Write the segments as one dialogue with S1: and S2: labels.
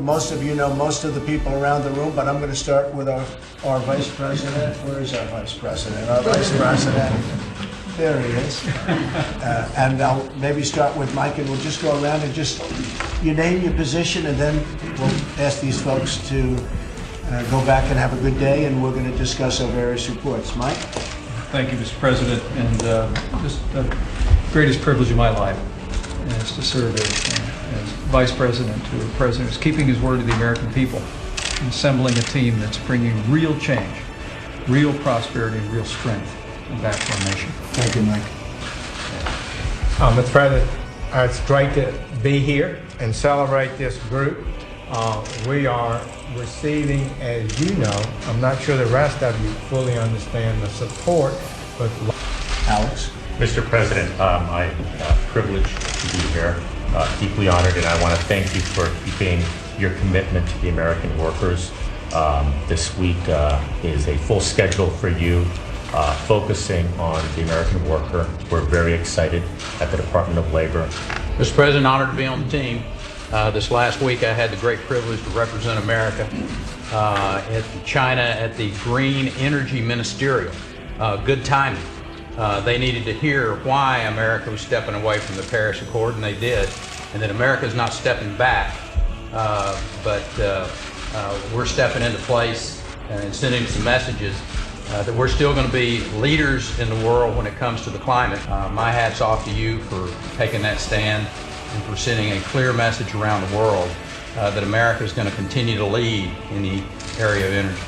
S1: Most of you know most of the people around the room, but I'm going to start with our Vice President. Where is our Vice President? Our Vice President. There he is. And I'll maybe start with Mike, and we'll just go around and just, you name your position, and then we'll ask these folks to go back and have a good day, and we're going to discuss our various reports. Mike?
S2: Thank you, Mr. President, and just the greatest privilege of my life is to serve as Vice President to a President who's keeping his word to the American people, and assembling a team that's bringing real change, real prosperity, and real strength back to our nation.
S1: Thank you, Mike.
S3: Mr. President, it's great to be here and celebrate this group. We are receiving, as you know, I'm not sure the rest of you fully understand the support, but
S1: Alex?
S4: Mr. President, I'm privileged to be here, deeply honored, and I want to thank you for keeping your commitment to the American workers. This week is a full schedule for you, focusing on the American worker. We're very excited at the Department of Labor.
S5: Mr. President, honored to be on the team. This last week I had the great privilege to represent America at China at the Green Energy Ministerial. Good timing. They needed to hear why America was stepping away from the Paris Accord, and they did, and that America is not stepping back, but we're stepping into place and sending some messages that we're still going to be leaders in the world when it comes to the climate. My hat's off to you for taking that stand and for sending a clear message around the world that America is going to continue to lead in the area of energy.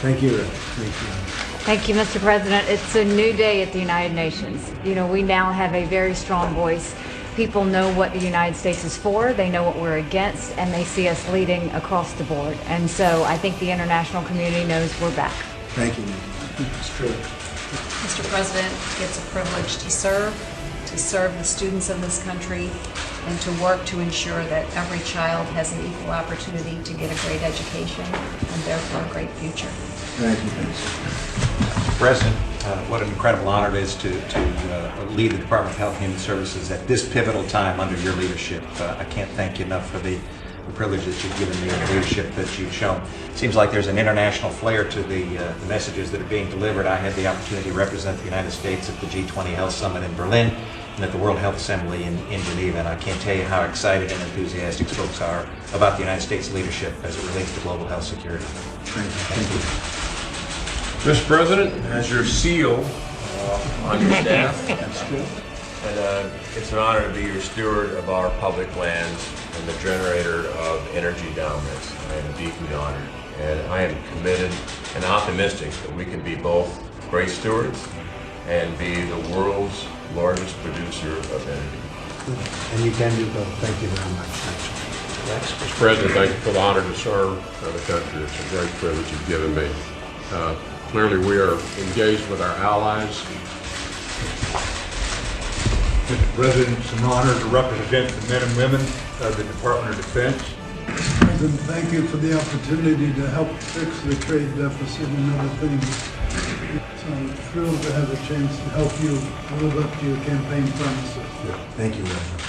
S1: Thank you, Rick. Thank you.
S6: Thank you, Mr. President. It's a new day at the United Nations. You know, we now have a very strong voice. People know what the United States is for, they know what we're against, and they see us leading across the board. And so I think the international community knows we're back.
S1: Thank you. It's true.
S7: Mr. President, it's a privilege to serve the students of this country, and to work to ensure that every child has an equal opportunity to get a great education and therefore a great future.
S1: Thank you, Vince.
S8: President, what an incredible honor it is to lead the Department of Health and Human Services at this pivotal time under your leadership. I can't thank you enough for the privilege that you've given me and the leadership that you've shown. It seems like there's an international flair to the messages that are being delivered. I had the opportunity to represent the United States at the G20 Health Summit in Berlin and at the World Health Assembly in Geneva, and I can't tell you how excited and enthusiastic folks are about the United States leadership as it relates to global health security.
S1: Thank you.
S9: Mr. President, as your seal on your staff,
S1: That's good.
S9: and it's an honor to be your steward of our public lands and the generator of energy dominance. I am deeply honored, and I am committed and optimistic that we can be both great stewards and be the world's largest producer of energy.
S1: And you can do both. Thank you very much.
S9: Mr. President, thank you for the honor to serve the country. It's a great privilege you've given me. Clearly, we are engaged with our allies.
S10: Mr. President, it's an honor to represent the men and women of the Department of Defense.
S11: President, thank you for the opportunity to help fix the trade deficit and other things. So I'm thrilled to have a chance to help you live up to your campaign promises.
S1: Thank you, Reverend.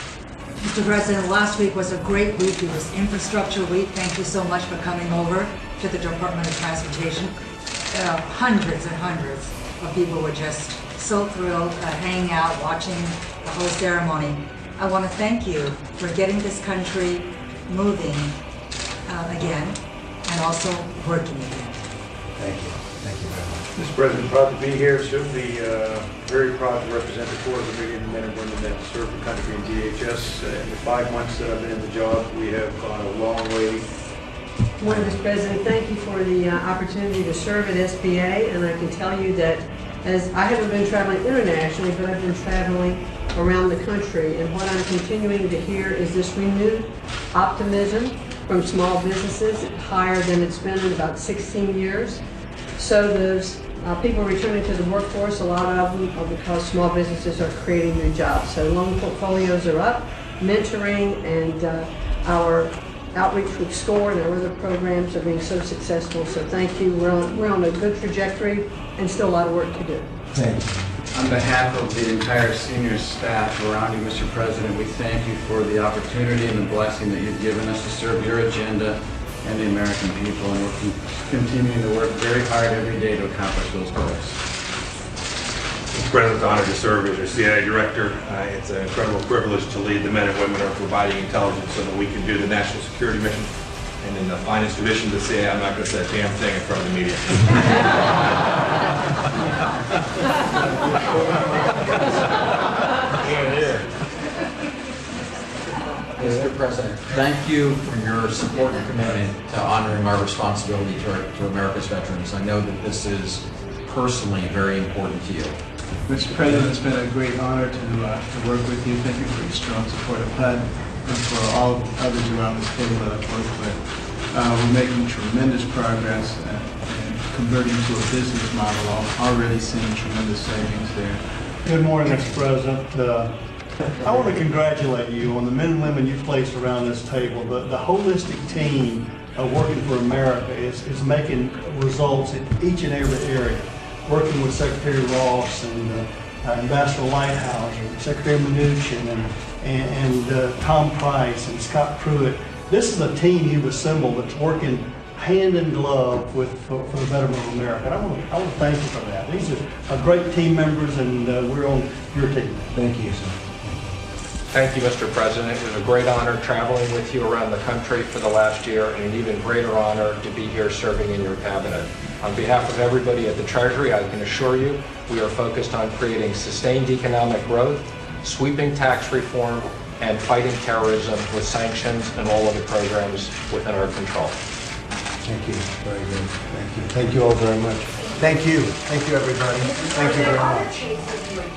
S12: Mr. President, last week was a great week. It was Infrastructure Week. Thank you so much for coming over to the Department of Transportation. Hundreds and hundreds of people were just so thrilled, hanging out, watching the whole ceremony. I want to thank you for getting this country moving again and also working again.
S1: Thank you. Thank you very much.
S10: Mr. President, proud to be here. Certainly very proud to represent the 4 million men and women that serve the country in DHS. In the 5 months that I've been in the job, we have gone a long way.
S13: Well, Mr. President, thank you for the opportunity to serve at SBA, and I can tell you that as I haven't been traveling internationally, but I've been traveling around the country, and what I'm continuing to hear is this renewed optimism from small businesses, higher than it's been in about 16 years. So those people returning to the workforce, a lot of them are because small businesses are creating new jobs. So loan portfolios are up, mentoring and our outreach with SCORE and our other programs are being so successful. So thank you. We're on a good trajectory and still a lot of work to do.
S1: Thank you.
S14: On behalf of the entire senior staff around you, Mr. President, we thank you for the opportunity and the blessing that you've given us to serve your agenda and the American people, and we're continuing to work very hard every day to accomplish those goals.
S15: Mr. President, it's an honor to serve as your CIA director. It's an incredible privilege to lead the men and women who are providing intelligence so that we can do the national security mission. And in the finest tradition of the CIA, I'm not going to say a damn thing in front of the media.
S5: Mr. President, thank you for your support and commitment to honoring our responsibility to America's veterans. I know that this is personally very important to you.
S14: Mr. President, it's been a great honor to work with you. Thank you for your strong support of HUD and for all of the others around this table that I've worked with. We're making tremendous progress and converting to a business model. Already seeing tremendous savings there.
S10: Good morning, Mr. President. I want to congratulate you on the men and women you've placed around this table. The holistic team working for America is making results in each and every area. Working with Secretary Ross and Ambassador Lighthouse, and Secretary Mnuchin and Tom Price and Scott Pruitt. This is a team you've assembled that's working hand in glove for the betterment of America. And I want to thank you for that. These are great team members, and we're on your team.
S1: Thank you, sir.
S16: Thank you, Mr. President. It was a great honor traveling with you around the country for the last year, and an even greater honor to be here serving in your cabinet. On behalf of everybody at the Treasury, I can assure you we are focused on creating sustained economic growth, sweeping tax reform, and fighting terrorism with sanctions and all other programs within our control.
S1: Thank you. Very good. Thank you. Thank you all very much. Thank you. Thank you, everybody. Thank you very much.